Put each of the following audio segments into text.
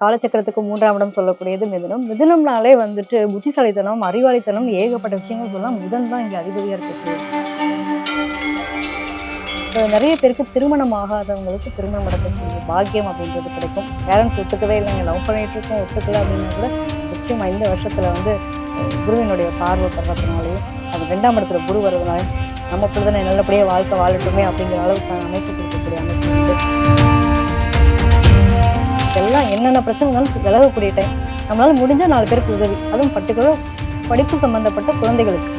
காலச்சக்கரத்துக்கு 3ஆம் இடம் சொல்லக்கூடியது மிதுனம். மிதுனம்னாலே வந்துட்டு புத்திசாலித்தனம், அறிவாளித்தனம், ஏகப்பட்ட விஷயங்கள் சொல்லலாம். புதன் தான் இங்க அதிபதியா இருக்கக்கூடியது. இப்போ நிறைய பேருக்கு திருமணம் ஆகாதவங்களுக்கு திருமணம் நடக்கக்கூடிய பாக்கியம் அப்படின்றது கிடைக்கும். பேரண்ட்ஸ் ஒத்துக்கவே இல்லைங்க, லவ் பண்ணிட்டு இருக்கோம், ஒத்துக்கல அப்படின்னா கூட நிச்சயமா இந்த வருஷத்துல வந்து குருவினுடைய பார்வை படுறதுனாலையும் அது 2ஆம் இடத்துல குரு வர்றதுனாலையும் நம்ம பிள்ளைதானே நல்லபடியாக வாழ்க்கை வாழட்டுமே அப்படிங்கிற அளவுக்கான அமைப்பு கொடுக்கக்கூடிய அமைப்பு உண்டு. எல்லாம் என்னென்ன பிரச்சனைகளும் விலகக்கூடிய டைம். நம்மளால முடிஞ்ச 4 பேருக்கு உதவி, அதுவும் பர்டிகுலர் படிப்பு சம்மந்தப்பட்ட குழந்தைகளுக்கு.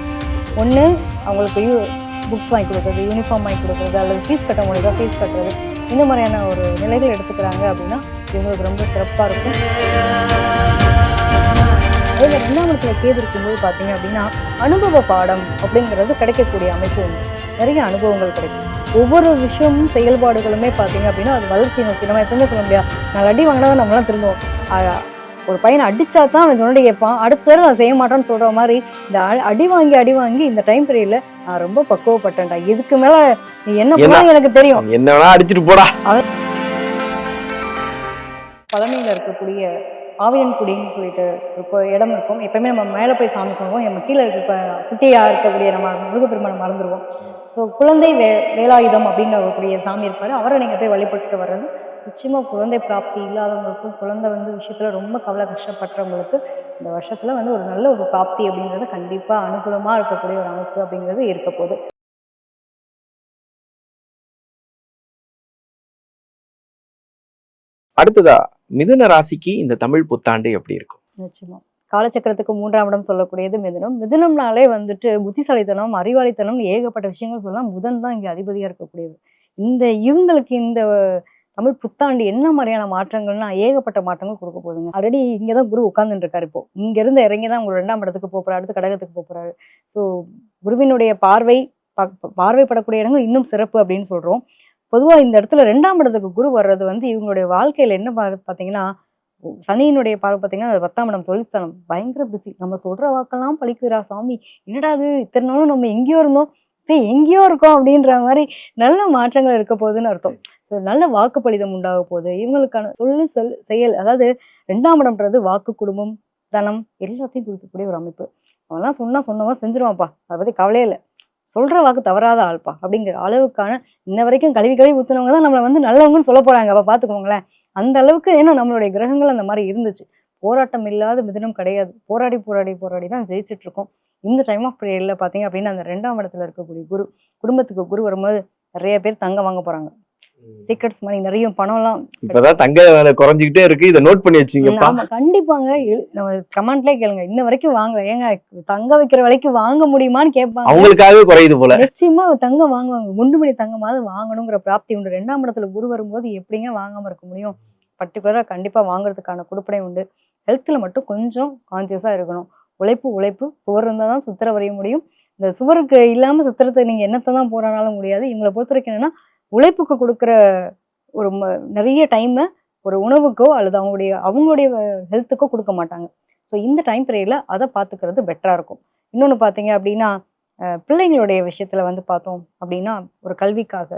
ஒன்று அவங்களுக்கு புக்ஸ் வாங்கி கொடுக்குறது, யூனிஃபார்ம் வாங்கி கொடுக்குறது, அல்லது ஃபீஸ் கட்ட முடியுதா ஃபீஸ் கட்டுறது, இந்த மாதிரியான ஒரு நிலைகள் எடுத்துக்கிறாங்க அப்படின்னா இவங்களுக்கு ரொம்ப சிறப்பாக இருக்கும். அதில் 2ஆம் இடத்துல கேது இருக்கும்போது பார்த்தீங்க அப்படின்னா அனுபவ பாடம் அப்படிங்கிறது கிடைக்கக்கூடிய அமைப்பு உண்டு. நிறைய அனுபவங்கள் கிடைக்கும். ஒவ்வொரு விஷயமும் செயல்பாடுகளுமே பார்த்தீங்க அப்படின்னா அது வளர்ச்சி நோக்கி. நம்ம எப்பவுமே சொல்ல முடியாது, நான் அடி வாங்கினா நம்மளாம் திரும்புவோம். ஒரு பையனை அடித்தா தான் அவன் சொன்னடி கேட்பான், அடுத்த தடவை நான் செய்ய மாட்டேன்னு சொல்கிற மாதிரி இந்த அடி வாங்கி இந்த டைம் பீரியடில் நான் ரொம்ப பக்குவப்பட்டேன்டா, இதுக்கு மேலே நீ என்ன பண்ணாலும் எனக்கு தெரியும், என்ன வேணா அடிச்சுட்டு போடா. பழமையில் இருக்கக்கூடிய ஆவியன்குடின்னு சொல்லிட்டு ஒரு இடம் இருக்கும். எப்பவுமே நம்ம மேலே போய் சாமி கும்பிடுவோம், நம்ம கீழே இருக்க குட்டியாக இருக்கக்கூடிய நம்ம முருகப்பெருமானை மறந்துடுவோம். ஸோ குழந்தை வேலாயுதம் அப்படின்னு கூடிய சாமி இருப்பார், அவரை நீங்கள் போய் வழிபட்டு வர்றது நிச்சயமாக குழந்தை பிராப்தி இல்லாதவங்களுக்கும் குழந்தை விஷயத்தில் ரொம்ப கவலை கஷ்டப்படுறவங்களுக்கு இந்த வருஷத்தில் ஒரு நல்ல ஒரு பிராப்தி அப்படிங்கிறது கண்டிப்பாக அனுகூலமாக இருக்கக்கூடிய ஒரு அமைப்பு அப்படிங்கிறது இருக்க போகுது. அடுத்ததா மிதுன ராசிக்கு இந்த தமிழ் புத்தாண்டு எப்படி இருக்கும்? நிச்சயமா காலச்சக்கரத்துக்கு 3ஆம் இடம் சொல்லக்கூடியது மிதுனம். மிதுனம்னாலே புத்திசாலித்தனம், அறிவாளித்தனம், ஏகப்பட்ட விஷயங்கள் சொல்லலாம். புதன் தான் இங்கே அதிபதியாக இருக்கக்கூடியது. இவங்களுக்கு இந்த தமிழ் புத்தாண்டு என்ன மாதிரியான மாற்றங்கள்னா ஏகப்பட்ட மாற்றங்கள் கொடுக்க போகுதுங்க. ஆல்ரெடி இங்கே தான் குரு உட்கார்ந்துட்டு இருக்காரு. இப்போ இங்கேருந்து இறங்கி தான் உங்களோட 2ஆம் இடத்துக்கு போகிறாரு, அடுத்து கடகத்துக்கு போகிறாரு. ஸோ குருவினுடைய பார்வைப்படக்கூடிய இடங்கள் இன்னும் சிறப்பு அப்படின்னு சொல்கிறோம். பொதுவாக இந்த இடத்துல 2ஆம் இடத்துக்கு குரு வர்றது இவங்களுடைய வாழ்க்கையில் என்ன பார்த்தீங்கன்னா, சனியினுடைய பார்வை பார்த்தீங்கன்னா 10ஆம் இடம் தொழில்ஸ்தானம். பயங்கர பிஸி. நம்ம சொல்கிற வாக்கெல்லாம் பழிக்குதுரா சாமி, என்னடா அது இத்தனை நாளும் நம்ம எங்கேயோ இருந்தோம், இப்போ எங்கேயோ இருக்கோம் அப்படின்ற மாதிரி நல்ல மாற்றங்கள் இருக்க போகுதுன்னு அர்த்தம். ஸோ நல்ல வாக்கு பலிதம் உண்டாக போகுது. இவங்களுக்கான செயல், அதாவது 2ஆம் இடம்ன்றது வாக்கு, குடும்பம், தனம் எல்லாத்தையும் கொடுக்கக்கூடிய ஒரு அமைப்பு. அவன்லாம் சொன்னவன் செஞ்சிருவான்ப்பா, அதை பற்றி கவலையே இல்லை, சொல்கிற வாக்கு தவறாத ஆள்ப்பா அப்படிங்கிற அளவுக்கான இன்ன வரைக்கும் கழுவி ஊற்றுனவங்க தான் நம்மளை நல்லவங்கன்னு சொல்ல போகிறாங்க. அப்போ பார்த்துக்கோங்களேன், அந்த அளவுக்கு. ஏன்னா நம்மளுடைய கிரகங்கள் அந்த மாதிரி இருந்துச்சு. போராட்டம் இல்லாத மிதுனம் கிடையாது. போராடி தான் ஜெயிச்சுட்டு இருக்கோம். இந்த டைம் ஆஃப் பீரியட்ல பார்த்தீங்க அப்படின்னா அந்த 2ஆம் இடத்துல இருக்கக்கூடிய குரு, குடும்பத்துக்கு குரு வரும்போது நிறைய பேர் தங்கம் வாங்க போறாங்க. சீக்ரெட்ஸ் மணி, நிறைய பணம்லாம் இப்பதான் தங்க விலை குறைஞ்சிக்கிட்டே இருக்கு, இதை நோட் பண்ணி வச்சீங்கப்பா. ஆமா கண்டிப்பாங்க. நம்ம கமெண்ட்லயே கேளுங்க, இன்ன வரைக்கும் வாங்கல, ஏங்க தங்க வைக்கிற விலைக்கு வாங்க முடியுமான்னு கேட்பாங்க. அவங்களுக்காகவே குறையுது போல. நிச்சயமா தங்கம் வாங்குவாங்க, குண்டுமணி தங்கமாவது வாங்கணுங்கிற பிராப்தி உண்டு. 2ஆம் இடத்துல குரு வரும்போது எப்படிங்க வாங்காம இருக்க முடியும்? பர்டிகுலரா கண்டிப்பா வாங்குறதுக்கான கொடுப்பனை உண்டு. ஹெல்த்ல மட்டும் கொஞ்சம் கான்சியஸா இருக்கணும். உழைப்பு சுவர் இருந்தால் தான் சுத்திர வரைய முடியும். இந்த சுவருக்கு இல்லாம சுத்திரத்தை நீங்க என்னத்தை தான் போறானாலும் முடியாது. இவங்களை பொறுத்த வரைக்கும் என்னன்னா, உழைப்புக்கு கொடுக்குற ஒரு நிறைய டைமை ஒரு உணவுக்கோ அல்லது அவங்களுடைய ஹெல்த்துக்கோ கொடுக்க மாட்டாங்க. ஸோ இந்த டைம் பீரியட்ல அதை பார்த்துக்கிறது பெட்டரா இருக்கும். இன்னொன்று பார்த்தீங்க அப்படின்னா, பிள்ளைங்களுடைய விஷயத்துல பார்த்தோம் அப்படின்னா ஒரு கல்விக்காக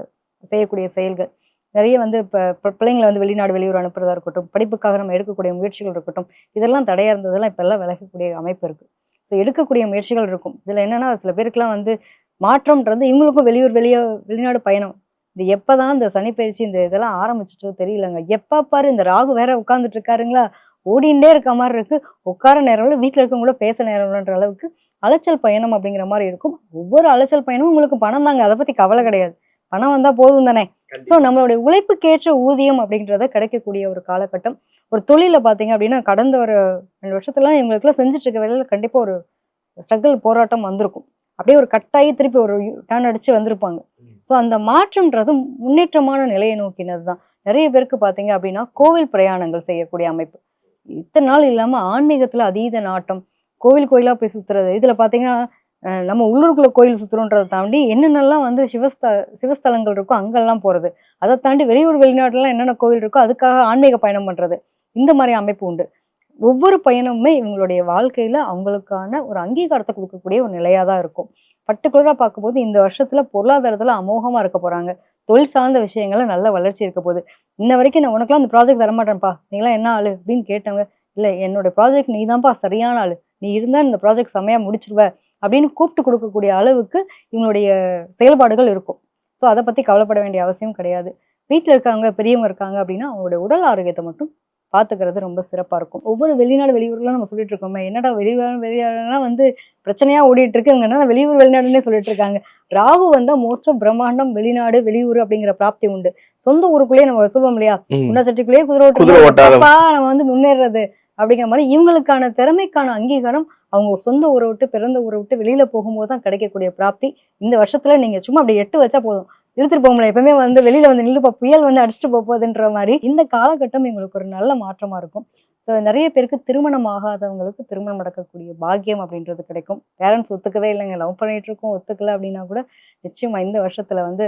செய்யக்கூடிய செயல்கள் நிறைய இப்போ பிள்ளைங்களை வெளிநாடு வெளியூர் அனுப்புறதா இருக்கட்டும், படிப்புக்காக நம்ம எடுக்கக்கூடிய முயற்சிகள் இருக்கட்டும், இதெல்லாம் தடையா இருந்ததெல்லாம் இப்போ எல்லாம் விலகக்கூடிய அமைப்பு இருக்கு. ஸோ எடுக்கக்கூடிய முயற்சிகள் இருக்கும். இதுல என்னன்னா, சில பேருக்குலாம் மாற்றம்ன்றது இவங்களுக்கும் வெளிநாடு பயணம். இது எப்பதான் இந்த சனிப்பயிற்சி இந்த இதெல்லாம் ஆரம்பிச்சிட்டோ தெரியலங்க. எப்ப பாரு இந்த ராகு வேற உட்கார்ந்துட்டு இருக்காருங்களா, ஓடிண்டே இருக்க மாதிரி இருக்கு. உட்கார நேரம் வீட்டுல இருக்கவங்க கூட பேச நேரம்ன்ற அளவுக்கு அலைச்சல் பயணம் அப்படிங்கிற மாதிரி இருக்கும். ஒவ்வொரு அலைச்சல் பயணமும் உங்களுக்கு பணம் தாங்க, அதை பத்தி கவலை கிடையாது. பணம் வந்தா போதும் தானே. ஸோ நம்மளுடைய உழைப்புக்கேற்ற ஊதியம் அப்படின்றத கிடைக்கக்கூடிய ஒரு காலகட்டம். ஒரு தொழில பார்த்தீங்க அப்படின்னா கடந்த ஒரு 2 வருஷத்துல இவங்களுக்குலாம் செஞ்சுட்டு இருக்க வேலையில கண்டிப்பா ஒரு ஸ்ட்ரகிள், போராட்டம் வந்திருக்கும். அப்படியே ஒரு கட்டாயி திருப்பி ஒரு டர்ன் அடிச்சு வந்திருப்பாங்க. ஸோ அந்த மாற்றம்ன்றது முன்னேற்றமான நிலையை நோக்கினது தான். நிறைய பேருக்கு பார்த்தீங்க அப்படின்னா கோவில் பிரயாணங்கள் செய்யக்கூடிய அமைப்பு. இத்தனை நாள் இல்லாம ஆன்மீகத்துல அதீத நாட்டம், கோயிலா போய் சுத்துறது. இதுல பார்த்தீங்கன்னா நம்ம உள்ளூருக்குள்ள கோயில் சுத்துறோன்றதை தாண்டி என்னென்னலாம் சிவஸ்தலங்கள் இருக்கோ அங்கெல்லாம் போறது. அதை தாண்டி வெளிநாட்டுலாம் என்னென்ன கோவில் இருக்கோ அதுக்காக ஆன்மீக பயணம் பண்றது. இந்த மாதிரி அமைப்பு உண்டு. ஒவ்வொரு பயணமுமே இவங்களுடைய வாழ்க்கையில அவங்களுக்கான ஒரு அங்கீகாரத்தை கொடுக்கக்கூடிய ஒரு நிலையா தான் இருக்கும். பர்டிகுலரா பார்க்கும்போது இந்த வருஷத்துல பொருளாதாரத்துல அமோகமா இருக்க போறாங்க. தொழில் சார்ந்த விஷயங்கள்ல நல்ல வளர்ச்சி இருக்க போகுது. இன்ன வரைக்கும் நான் உனக்கெல்லாம் அந்த ப்ராஜெக்ட் தரமாட்டேன்ப்பா. நீங்கலாம் என்ன ஆளு? அப்படின்னு கேட்டவங்க, இல்ல என்னோட ப்ராஜெக்ட் நீ தான்ப்பா சரியான ஆளு. நீ இருந்தா இந்த ப்ராஜெக்ட் செம்மையா முடிச்சுருவ. அப்படின்னு கூப்பிட்டு குடுக்கக்கூடிய அளவுக்கு இவங்களுடைய செயல்பாடுகள் இருக்கும். ஸோ அத பத்தி கவலைப்பட வேண்டிய அவசியம் கிடையாது. வீட்ல இருக்கவங்க, பெரியவங்க இருக்காங்க அப்படின்னா, அவங்களுடைய உடல் ஆரோக்கியத்த மட்டும் பார்த்துக்கிறது ரொம்ப சிறப்பா இருக்கும். ஒவ்வொரு வெளிநாடு, வெளியூர்லாம் நம்ம சொல்லிட்டு இருக்கோமே, என்னடா வெளிநாடுலாம் வந்து பிரச்சனையா ஓடிட்டு இருக்கு. இவங்க என்னடா வெளியூர், வெளிநாடுன்னே சொல்லிட்டு இருக்காங்க. ராகு வந்தா மோஸ்ட் ஆஃப் பிரம்மாண்டம், வெளிநாடு, வெளியூர் அப்படிங்கிற பிராப்தி உண்டு. சொந்த ஊருக்குள்ளேயே நம்ம சொல்லுவோம் இல்லையா? ம். குண்டா சட்டிக்குள்ளேயே குதிரை குதிரை ஓட்டுறது ஓட்டாத தப்பா நம்ம வந்து முன்னேறது அப்படிங்கிற மாரி இவங்களுக்கான திறமைக்கான அங்கீகாரம் அவங்க சொந்த ஊரை விட்டு, பிறந்த ஊரை விட்டு வெளியில போகும்போது தான் கிடைக்கக்கூடிய பிராப்தி. இந்த வருஷத்துல நீங்க சும்மா அப்படி எட்டு வச்சா போதும். இழுத்துட்டு போக முடியல. எப்பவுமே வந்து வெளியில வந்து நில்லுப்பா புயல் வந்து அடிச்சுட்டு போகுதுன்ற மாரி இந்த காலகட்டம் எங்களுக்கு ஒரு நல்ல மாற்றமா இருக்கும். ஸோ நெறைய பேருக்கு திருமணம் ஆகாதவங்களுக்கு திருமணம் நடக்கக்கூடிய பாக்கியம் அப்படின்றது கிடைக்கும். பேரண்ட்ஸ் ஒத்துக்கவே இல்லைங்க. லவ் பண்ணிட்டு இருக்கோம் ஒத்துக்கல அப்படின்னா கூட நிச்சயமா இந்த வருஷத்துல வந்து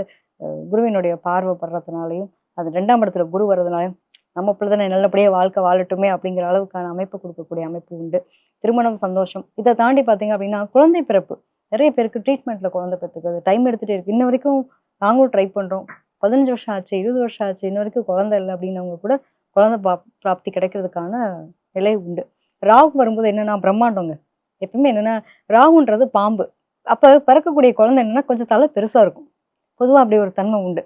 குருவினுடைய பார்வை படுறதுனாலயும், அது 2ஆம் இடத்துல குரு வர்றதுனாலயும், நம்ம பிள்ளை தானே நல்லபடியா வாழ்க்கை வாழட்டுமே அப்படிங்கிற அளவுக்கான அமைப்பு குடுக்கக்கூடிய அமைப்பு உண்டு. திருமணம் சந்தோஷம். இத தாண்டி பார்த்தீங்க அப்படின்னா, குழந்தை பிறப்பு. நெறைய பேருக்கு ட்ரீட்மெண்ட்ல குழந்தை பெத்துக்கிறது டைம் எடுத்துட்டே இருக்கு. இன்ன வரைக்கும் நாங்களும் ட்ரை பண்றோம். 15 வருஷம் ஆச்சு, 20 வருஷம் ஆச்சு. இன்ன வரைக்கும் குழந்தை இல்ல அப்படின்னவங்க கூட குழந்தை பிராப்தி கிடைக்கிறதுக்கான நிலை உண்டு. ராகு வரும்போது என்னன்னா பிரம்மாண்டங்க. எப்பவுமே என்னன்னா, ராகுன்றது பாம்பு. அப்ப பிறக்கக்கூடிய குழந்தை என்னன்னா, கொஞ்சம் தலை பெருசா இருக்கும். பொதுவா அப்படி ஒரு தன்மை உண்டு.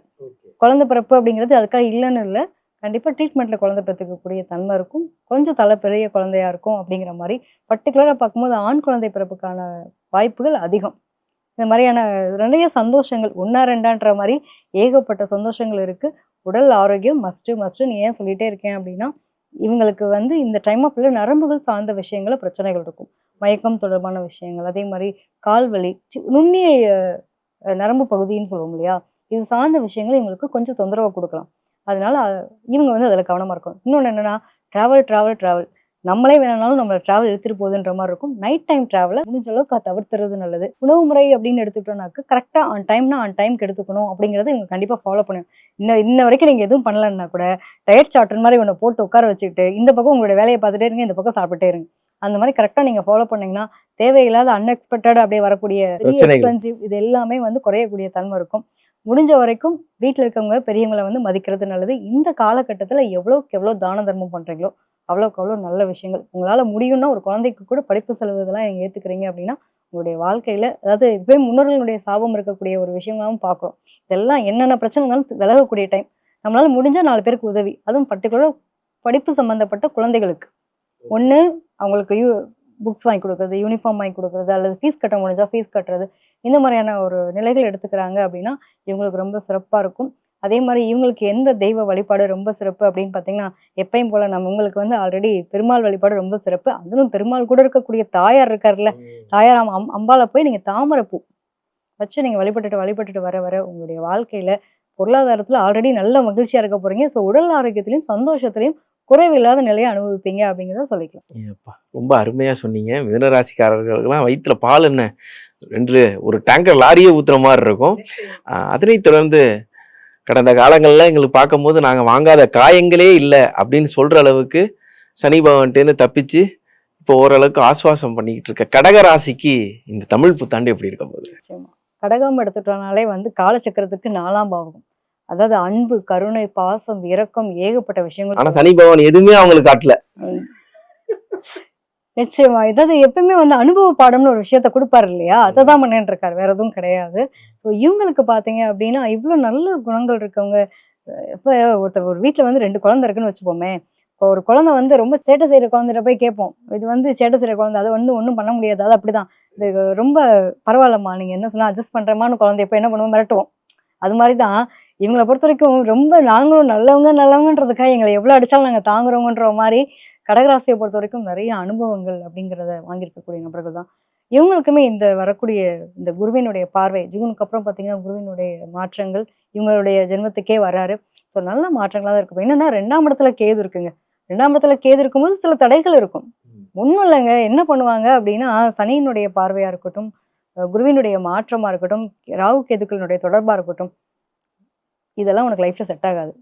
குழந்தை பிறப்பு அப்படிங்கிறது அதுக்காக இல்லன்னு இல்ல. கண்டிப்பா ட்ரீட்மெண்ட்ல குழந்தை பெத்துக்கக்கூடிய தன்மை இருக்கும். கொஞ்சம் தலை பெரிய குழந்தையா இருக்கும் அப்படிங்கிற மாரி. பர்ட்டிகுலரா பார்க்கும்போது ஆண் குழந்தை பிறப்புக்கான வாய்ப்புகள் அதிகம். இந்த மாரியான நிறைய சந்தோஷங்கள் 1ஆ 2ஆன்ற மாரி ஏகப்பட்ட சந்தோஷங்கள் இருக்கு. உடல் ஆரோக்கியம் மஸ்ட்டுன்னு ஏன் சொல்லிட்டே இருக்கேன் அப்படின்னா, இவங்களுக்கு வந்து இந்த டைம் ஆஃப்ல நரம்புகள் சார்ந்த விஷயங்கள்ல பிரச்சனைகள் இருக்கும். மயக்கம் தொடர்பான விஷயங்கள், அதே மாரி கால் வலி, நுண்ணிய நரம்பு பகுதின்னு சொல்லுவோம் இல்லையா? இது சார்ந்த விஷயங்கள் இவங்களுக்கு கொஞ்சம் தொந்தரவு குடுக்கலாம். அதனால இவங்க வந்து அதில கவனமா இருக்கணும். இன்னொன்னு என்னன்னா, டிராவல். நம்மளே வேணும்னாலும் நம்மள டிராவல் இழுத்துட்டு போகுதுன்ற மாரி இருக்கும். நைட் டைம் டிராவல முடிஞ்ச அளவுக்கு தவிர்த்துறது நல்லது. உணவு முறை அப்படின்னு எடுத்துக்கிட்டோம்னாக்க, கரெக்ட்டா ஆன் டைம்க்கு எடுத்துக்கணும் அப்படிங்கிறத இவங்க கண்டிப்பா ஃபாலோ பண்ணணும். இன்ன வரைக்கும் நீங்க எதுவும் பண்ணலன்னா கூட, டயட் சார்ட் மாரி ஒண்ண போட்டு உட்கார வச்சுக்கிட்டு, இந்த பக்கம் உங்களுடைய வேலைய பார்த்துட்டே இருங்க, இந்த பக்கம் சாப்பிட்டுட்டே இருங்க. அந்த மாரி கரெக்ட்டா நீங்க ஃபாலோ பண்ணீங்கன்னா, தேவையில்லாத அன்எக்ஸ்பெக்டட் அப்படியே வரக்கூடிய பெரிய பிரச்சனைகள். எக்ஸ்பென்சிவ் இது எல்லாமே வந்து குறையக்கூடிய தன்மை இருக்கும். முடிஞ்ச வரைக்கும் வீட்ல இருக்கவங்க பெரியவங்கள வந்து மதிக்கிறது நல்லது. இந்த காலகட்டத்தில எவ்வளோக்கு எவ்வளோ தான தர்மம் பண்றீங்களோ, அவ்வளோக்கு அவ்வளோ நல்ல விஷயங்கள். உங்களால முடியும்னா ஒரு குழந்தைக்கு கூட படிப்பு செலவு இதெல்லாம் நீங்க ஏத்துக்கிறீங்க அப்படின்னா, உங்களுடைய வாழ்க்கையில அதாவது இப்பயும் முன்னோர்களுடைய சாபம் இருக்கக்கூடிய ஒரு விஷயமாவும் பார்க்குறோம். இதெல்லாம் என்னென்ன பிரச்சனை இருந்தாலும் விலகக்கூடிய டைம். நம்மளால முடிஞ்சா 4 பேருக்கு உதவி. அதுவும் பர்ட்டிகுலரா படிப்பு சம்மந்தப்பட்ட குழந்தைகளுக்கு. ஒண்ணு அவங்களுக்கு புக்ஸ் வாங்கி குடுக்குறது, யூனிஃபார்ம் வாங்கி குடுக்குறது, அல்லது ஃபீஸ் கட்ட முடிஞ்சா ஃபீஸ் கட்டுறது. இந்த மாரியான ஒரு நிலைகள் எடுத்துக்கிறாங்க அப்படின்னா, இவங்களுக்கு ரொம்ப சிறப்பா இருக்கும். அதே மாரி இவங்களுக்கு எந்த தெய்வ வழிபாடு ரொம்ப சிறப்பு அப்படின்னு பார்த்தீங்கன்னா, எப்பயும் போல நம்ம உங்களுக்கு வந்து ஆல்ரெடி பெருமாள் வழிபாடு ரொம்ப சிறப்பு. அதிலும் பெருமாள் கூட இருக்கக்கூடிய தாயார் இருக்கார்ல, தாயார் அம்பாள போய் நீங்க தாமரை பூ வச்சு நீங்க வழிபட்டுட்டு வர வர உங்களுடைய வாழ்க்கையில பொருளாதாரத்துல ஆல்ரெடி நல்ல மகிழ்ச்சியா இருக்க போறீங்க. ஸோ உடல் ஆரோக்கியத்திலயும், சந்தோஷத்திலயும் குறைவில்லாத நிலைய அனுபவிப்பீங்க அப்படிங்கிறத சொல்லிக்கலாம். ஏப்பா! ரொம்ப அருமையா சொன்னீங்க. மிதுன ராசிக்காரர்களுக்கெல்லாம் வயித்துல பால் என்ன 2 ஒரு டேங்கர் லாரியே ஊத்துற மாரி இருக்கும். அதனைத் தொடர்ந்து கடந்த காலங்கள்ல எங்களுக்கு பார்க்கும்போது நாங்க வாங்காத காயங்களே இல்ல அப்படின்னு சொல்ற அளவுக்கு சனி பகவான்ட்டேருந்து தப்பிச்சு, இப்போ ஓரளவுக்கு ஆஸ்வாசம் பண்ணிக்கிட்டு இருக்க கடக ராசிக்கு இந்த தமிழ் புத்தாண்டு எப்படி இருக்க போகுது? நிச்சயமா. கடகம் எடுத்துட்டோம்னாலே வந்து காலச்சக்கரத்துக்கு 4ஆம் பாவம். அதாவது அன்பு, கருணை, பாசம், இரக்கம் ஏகப்பட்ட விஷயங்கள் ஆனா சொல்லலாம். சனி பகவான் எதுவுமே அவங்களுக்கு காட்டல. ம். நிச்சயமா. இதாவது எப்பவுமே வந்து அனுபவ பாடம்னு ஒரு விஷயத்த குடுப்பாரு இல்லையா? அததான் பண்ணிட்டு இருக்காரு. வேற எதுவும் கிடையாது. ஸோ இவங்களுக்கு பார்த்தீங்க அப்டின்னா, இவ்ளோ நல்ல குணங்கள் இருக்கவங்க. இப்ப ஒருத்தர் ஒரு வீட்ல வந்து 2 குழந்தை இருக்குன்னு வச்சுப்போமே. இப்போ ஒரு குழந்தை வந்து ரொம்ப சேட்டை செய்ற குழந்தைட்ட போய் கேட்போம். இது வந்து சேட்டை செய்ற குழந்தை. அது வந்து ஒண்ணும் பண்ண முடியாது. அது அப்படிதான். இது ரொம்ப பரவாயில்லம்மா. நீங்க என்ன சொன்னா அட்ஜஸ்ட் பண்றேம்மான்னு குழந்தைய போய் என்ன பண்ணுவோம் மிரட்டுவோம். அது மாரி தான் இவங்கள பொறுத்தவரைக்கும் ரொம்ப நாங்களும் நல்லவங்கன்றதுக்காக எங்கள எவ்வளோ அடிச்சாலும் நாங்க தாங்குறோங்கன்ற மாரி கடகராசிய பொறுத்தவரைக்கும் நெறைய அனுபவங்கள் அப்படிங்கிறத வாங்கியிருக்கக்கூடிய நபர்கள் தான். இவங்களுக்குமே இந்த வரக்கூடிய இந்த குருவினுடைய பார்வை ஜூனுக்கு அப்புறம் பார்த்தீங்கன்னா, குருவினுடைய மாற்றங்கள் இவங்களுடைய ஜென்மத்துக்கே வராரு. ஸோ நல்ல மாற்றங்களா தான் இருக்கும். என்னன்னா 2ஆம் இடத்துல கேது இருக்குங்க. 2ஆம் இடத்துல கேது இருக்கும்போது சில தடைகள் இருக்கும். ஒண்ணும் இல்லங்க. என்ன பண்ணுவாங்க அப்படின்னா, சனியினுடைய பார்வையா இருக்கட்டும், குருவினுடைய மாற்றமா இருக்கட்டும், ராகு கேதுக்களினுடைய தொடர்பா இருக்கட்டும், இதெல்லாம் உனக்கு லைஃப்ல செட் ஆகாது.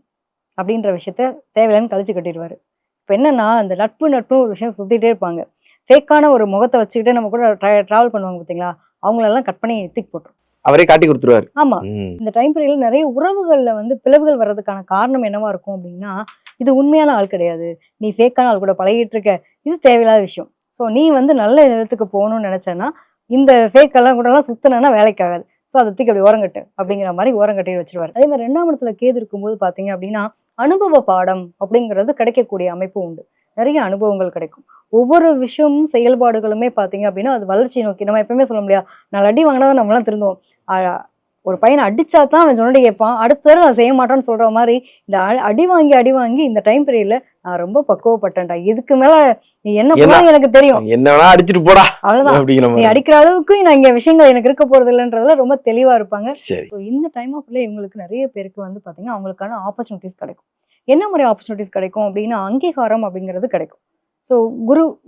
அப்படின்ற விஷயத்த தேவையில்லன்னு கழிச்சு கட்டிருவாரு. இப்ப என்னன்னா, அந்த நட்புன்னு ஒரு விஷயம் சுத்திட்டே இருப்பாங்க. ஃபேக்கான ஒரு முகத்த வச்சுக்கிட்டு நம்ம கூட டிராவல் பண்ணுவாங்க பார்த்தீங்களா? அவங்களெல்லாம் கட் பண்ணி தூக்கி போட்டுரும். அவரே காட்டி கொடுத்துருவாரு. ஆமா. இந்த டைம் பீரியட்ல நிறைய உறவுகள்ல வந்து பிளவுகள் வர்றதுக்கான காரணம் என்னவா இருக்கும் அப்படின்னா, இது உண்மையான ஆள் கிடையாது. நீ ஃபேக்கான ஆள் கூட பழகிட்டு இருக்க. இது தேவையில்லாத விஷயம். ஸோ நீ வந்து நல்ல இடத்துக்கு போகணும்னு நினைச்சேன்னா, இந்த ஃபேக் எல்லாம் கூடலாம் சுத்துனேன்னா வேலைக்கு ஆகாது. ஸோ அதை தூக்கி அப்படி ஓரங்கட்டு அப்படிங்கிற மாதிரி ஓரங்கட்டி வச்சிருவாரு. அதே மாதிரி 2ஆம் இடத்துல கேது இருக்கும்போது பாத்தீங்க அப்படின்னா, அனுபவ பாடம் அப்படிங்கிறது கிடைக்கக்கூடிய அமைப்பு உண்டு. நிறைய அனுபவங்கள் கிடைக்கும். ஒவ்வொரு விஷயமும் செயல்பாடுகளுமே பாத்தீங்க அப்படின்னா, அது வளர்ச்சியை நோக்கி நம்ம எப்பவுமே சொல்ல முடியாது. 4 அடி வாங்கினா தான் நம்மளாம் திருந்துவோம். அ ஒரு பையனை அடிச்சா தான் அவன் சொன்னடி கேட்பான். அடுத்த தடவை நான் செய்ய மாட்டான்னு சொல்ற மாதிரி, இந்த அடி வாங்கி இந்த டைம் பீரியட்ல நான் ரொம்ப பக்குவப்பட்டேன்டா. இதுக்கு மேல நீ என்ன பண்ணாலும் எனக்கு தெரியும். என்ன வேணா அடிச்சிட்டு போடா. அவ்வளவுதான். அப்படிங்கிற நீ மாதிரி. அடிக்கிற அளவுக்கு நான் இங்க விஷயங்கள் எனக்கு இருக்க போறது இல்லைன்றதுல ரொம்ப தெளிவா இருப்பாங்க. சரி. ஸோ இந்த டைம் ஆஃப்ல இவங்களுக்கு நிறைய பேருக்கு வந்து பாத்தீங்கன்னா, அவங்களுக்கான ஆப்பர்ச்சுனிட்டிஸ் கிடைக்கும். என்ன மாதிரி ஆப்பர்ச்சுனிட்டிஸ் கிடைக்கும் அப்படின்னா, அங்கீகாரம் அப்படிங்கிறது கிடைக்கும். ஸோ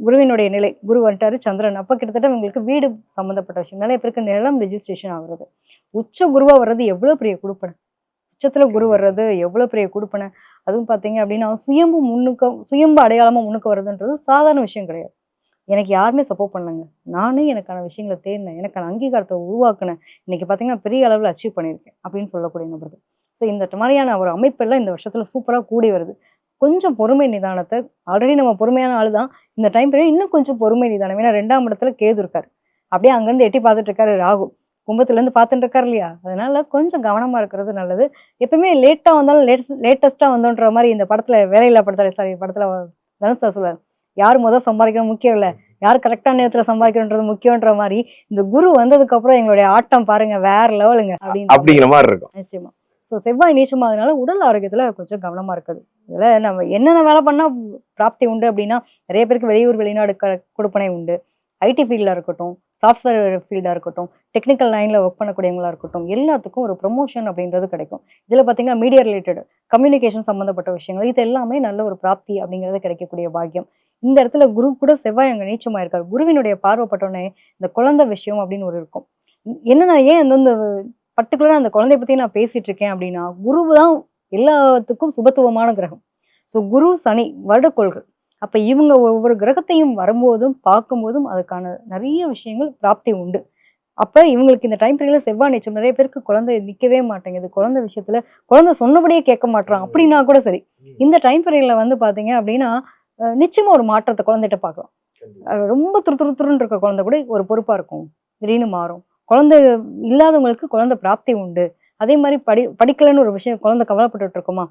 குருவினுடைய நிலை, குரு வந்துட்டாரு, சந்திரன். அப்ப கிட்டத்தட்ட உங்களுக்கு வீடு சம்பந்தப்பட்ட விஷயம். நிறைய பேருக்கு நிலம் ரெஜிஸ்ட்ரேஷன் ஆகுறது. உச்ச குருவா வர்றது எவ்வளவு பெரிய குடுப்பனை. உச்சத்துல குரு வர்றது எவ்வளவு பெரிய குடுப்பனை. அதுவும் பாத்தீங்க அப்படின்னா, சுயம்பு அடையாளமா முன்னுக்கு வர்றதுன்றது சாதாரண விஷயம் கிடையாது. எனக்கு யாருமே சப்போர்ட் பண்ணலங்க. நானே எனக்கான விஷயங்கள தேடினேன். எனக்கான அங்கீகாரத்தை உருவாக்குனேன். இன்னைக்கு பாத்தீங்கன்னா, பெரிய அளவுல அச்சீவ் பண்ணியிருக்கேன் அப்படின்னு சொல்லக்கூடிய நபர்கள். ஸோ இந்த மாதிரியான ஒரு அமைப்பெல்லாம் இந்த வருஷத்துல சூப்பரா கூடி வருது. கொஞ்சம் பொறுமை நிதானத்தை, ஆல்ரெடி நம்ம பொறுமையான ஆளு தான். இந்த டைம் பீரியட் இன்னும் கொஞ்சம் பொறுமை நிதானம். ஏன்னா 2ஆம் இடத்துல கேது இருக்காரு. அப்படியே அங்கிருந்து எட்டி பார்த்துட்டு இருக்காரு ராகு. கும்பத்துல இருந்து பார்த்துட்டு இருக்காரு இல்லையா? அதனால கொஞ்சம் கவனமா இருக்கிறது நல்லது. எப்பவுமே லேட்டா வந்தாலும் லேட்டஸ்ட்டா வந்தோன்ற மாதிரி இந்த படத்துல வேலையில்லா படத்துல தனுஷ் சார் சொல்லுவாரு. யார் சம்பாதிக்கணும் முக்கியம் இல்ல. யார் கரெக்டான நேரத்துல சம்பாதிக்கணுன்றது முக்கியன்ற மாதிரி, இந்த குரு வந்ததுக்கு அப்புறம் எங்களுடைய ஆட்டம் பாருங்க வேற லெவலுங்க அப்படிங்கிற மாதிரி இருக்கும். நிச்சயமா. ஸோ செவ்வாய் நீச்சமாகறதுனால உடல் ஆரோக்கியத்துல கொஞ்சம் கவனமா இருக்குது. இதுல நம்ம என்னென்ன வேலை பண்ணா பிராப்தி உண்டு அப்படின்னா, நிறைய பேருக்கு வெளியூர் வெளிநாடு கொடுப்பனை உண்டு. ஐடி ஃபீல்டா இருக்கட்டும், சாஃப்ட்வேர் ஃபீல்டா இருக்கட்டும், டெக்னிக்கல் லைன்ல ஒர்க் பண்ணக்கூடியவங்களா இருக்கட்டும், எல்லாத்துக்கும் ஒரு ப்ரொமோஷன் அப்படின்றது கிடைக்கும். இதுல பாத்தீங்கன்னா மீடியா ரிலேட்டட், கம்யூனிகேஷன் சம்பந்தப்பட்ட விஷயங்கள் இது எல்லாமே நல்ல ஒரு பிராப்தி அப்படிங்கிறது கிடைக்கக்கூடிய பாக்கியம். இந்த இடத்துல குரு கூட செவ்வாய் அங்க நீச்சமா இருக்காரு. குருவினுடைய பார்வைப்பட்டோடனே இந்த குழந்தை விஷயம் அப்படின்னு ஒரு இருக்கும். என்னன்னா ஏன் அந்த பர்டிகுலரா அந்த குழந்தைய பத்தி நான் பேசிட்டு இருக்கேன் அப்படின்னா, குரு தான் எல்லாத்துக்கும் சுபத்துவமான கிரகம். ஸோ குரு, சனி வருடக்கோள்கள். அப்ப இவங்க ஒவ்வொரு கிரகத்தையும் வரும்போதும், பார்க்கும்போதும் அதுக்கான நிறைய விஷயங்கள் பிராப்தி உண்டு. அப்ப இவங்களுக்கு இந்த டைம் பீரியட்ல செவ்வாய் நீச்சம். நிறைய பேருக்கு குழந்தை நிக்கவே மாட்டேங்குது. குழந்தை விஷயத்துல குழந்தை சொன்னபடியே கேட்க மாட்றான் அப்படின்னா கூட சரி. இந்த டைம் பீரியட்ல வந்து பாத்தீங்க அப்படின்னா, நிச்சயமா ஒரு மாற்றத்தை குழந்தைகிட்ட பார்க்கலாம். ரொம்ப துருன்னு இருக்க குழந்தை கூட ஒரு பொறுப்பா இருக்கும். திடீர்னு மாறும். குழந்தை இல்லாதவங்களுக்கு குழந்தை பிராப்தி உண்டு. அதே மாதிரி படிக்கலைன்னு ஒரு விஷயம் குழந்தை கவலைப்பட்டுட்டு இருக்குமா?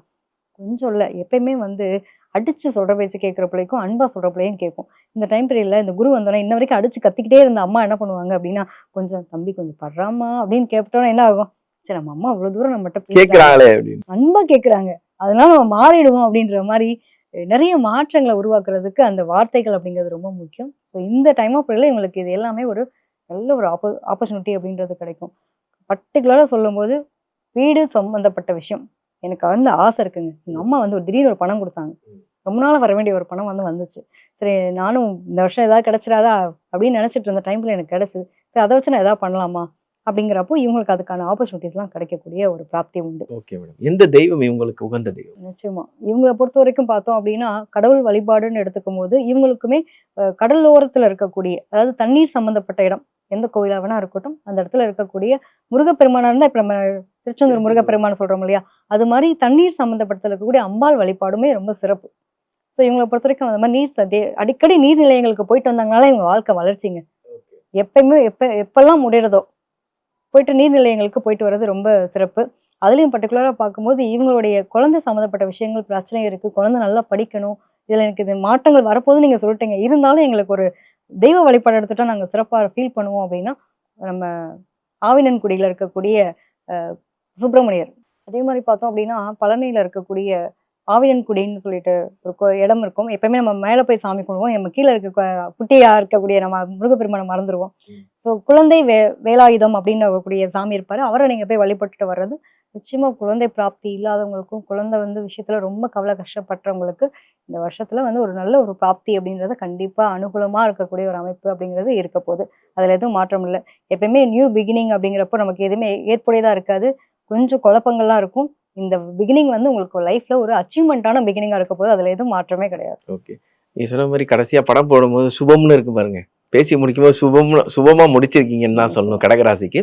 கொஞ்சம் இல்ல. எப்பயுமே வந்து அடிச்சு சொல்ற பேச்சு கேட்கிற பிள்ளைக்கும், அன்பா சொல்ற பிள்ளையும் கேட்கும். இந்த டைம் பீரியட்ல இந்த குரு வந்தோனே இன்ன வரைக்கும் அடிச்சு கத்திக்கிட்டே இருந்த அம்மா என்ன பண்ணுவாங்க அப்படின்னா, கொஞ்சம் தம்பி கொஞ்சம் படுறாம்மா அப்படின்னு கேட்டோம்னா என்ன ஆகும்? சரி நம்ம அம்மா இவ்வளவு தூரம் நம்மகிட்ட கேக்குறாங்களே அப்படின்னு அன்பா கேட்கறாங்க. அதனால நம்ம மாறிடுவோம் அப்படின்ற மாதிரி நிறைய மாற்றங்களை உருவாக்குறதுக்கு அந்த வார்த்தைகள் அப்படிங்கிறது ரொம்ப முக்கியம். ஸோ இந்த டைம் ஆஃப் பீரியட்ல இவங்களுக்கு இது எல்லாமே ஒரு நல்ல ஒரு ஆப்பர்ச்சுனிட்டி அப்படின்றது கிடைக்கும். பர்ட்டிகுலரா சொல்லும்போது வீடு சம்பந்தப்பட்ட விஷயம். எனக்கு வந்து ஆசை இருக்குங்க. எங்க அம்மா வந்து ஒரு திடீர்னு ஒரு பணம் குடுத்தாங்க. ரொம்ப நாளா வர வேண்டிய ஒரு பணம் வந்து வந்துச்சு. சரி நானும் இந்த வருஷம் ஏதாவது கிடைச்சிராதா அப்படின்னு நினைச்சிட்டு இருந்த டைம்ல எனக்கு கிடைச்சது. சரி அத வச்சு நான் ஏதாவது பண்ணலாமா? அப்படிங்கிறப்போ இவங்களுக்கு அதுக்கான ஆப்பர்ச்சுனிட்டிஸ்லாம் கிடைக்கக்கூடிய ஒரு பிராப்தி உண்டு. Okay madam. எந்த தெய்வம் இவங்களுக்கு உகந்த தெய்வம்? நிச்சயமா. இவங்கள பொறுத்தவரைக்கும் பார்த்தோம் அப்படின்னா, கடவுள் வழிபாடுன்னு எடுத்துக்கும்போது, இவங்களுக்குமே கடலோரத்துல இருக்கக்கூடிய, அதாவது தண்ணீர் சம்பந்தப்பட்ட இடம். எந்த கோயிலா வேணா இருக்கட்டும், அந்த இடத்துல இருக்கக்கூடிய முருகப்பெருமானா இருந்தா, இப்ப நம்ம திருச்செந்தூர் முருகப்பெருமான் சொல்றோம் இல்லையா? அது மாரி தண்ணீர் சம்பந்தப்பட்டதுல இருக்கக்கூடிய அம்பாள் வழிபாடுமே ரொம்ப சிறப்பு. ஸோ இவங்கள பொறுத்தவரைக்கும் அந்த மாரி அடிக்கடி நீர் நிலையங்களுக்கு போயிட்டு வந்தாங்கனாலே இவங்க வாழ்க்கை வளர்ச்சிங்க. எப்பயுமே எப்பல்லாம் முடியறதோ, போயிட்டு நீர் நிலையங்களுக்கு போயிட்டு வர்றது ரொம்ப சிறப்பு. அதுலயும் பர்ட்டிகுலரா பார்க்கும்போது, இவங்களுடைய குழந்தை சம்மந்தப்பட்ட விஷயங்கள் பிரச்சனை இருக்கு. குழந்தை நல்லா படிக்கணும். இதுல எனக்கு இது மாற்றங்கள் வரப்போகுதுன்னு நீங்க சொல்லிட்டீங்க. இருந்தாலும் எங்களுக்கு ஒரு தெய்வ வழிபாடு எடுத்துட்டா நாங்க சிறப்பா ஃபீல் பண்ணுவோம் அப்படின்னா, நம்ம ஆவினன்குடியில இருக்கக்கூடிய அ சுப்பிரமணியர். அதே மாரி பார்த்தோம் அப்படின்னா, பழனியில இருக்கக்கூடிய ஆவினன்குடின்னு சொல்லிட்டு ஒரு இடம் இருக்கும். எப்பயுமே நம்ம மேல போய் சாமி கும்பிடுவோம். நம்ம கீழ குட்டியா இருக்கக்கூடிய நம்ம முருகப்பெருமான மறந்துருவோம். ஸோ குழந்தை வேலாயுதம் அப்படின்னு கூடிய சாமி இருப்பாரு. அவர நீங்க போய் வழிபட்டுட்டு வர்றது, நிச்சயமா குழந்தை பிராப்தி இல்லாதவங்களுக்கும், குழந்தை வந்து விஷயத்துல ரொம்ப கஷ்டப்படுறவங்களுக்கு, இந்த வருஷத்துல வந்து ஒரு நல்ல ஒரு பிராப்தி அப்படின்றது கண்டிப்பா அனுகூலமா இருக்கக்கூடிய ஒரு அமைப்பு அப்படிங்கிறது இருக்க போகுது. அதுல எதுவும் மாற்றம் இல்ல. எப்பயுமே நியூ பிகினிங் அப்படிங்கிறப்போ நமக்கு எதுவுமே ஏற்புடையதா இருக்காது. கொஞ்சம் குழப்பங்கள்லாம் இருக்கும். இந்த பிகினிங் வந்து உங்களுக்கு லைஃப்ல ஒரு அச்சீவ்மென்ட்டான பிகினிங்கா இருக்க போது. அதுல எதுவும் மாற்றமே கிடையாது. ஓகே. நீங்க சொன்ன மாரி கடைசியா படம் போடும்போது சுபம்னு இருக்கு பாருங்க. பேசி முடிக்கும்போது சுபமா முடிச்சிருக்கீங்கன்னு தான் சொல்லணும் கடகராசிக்கு.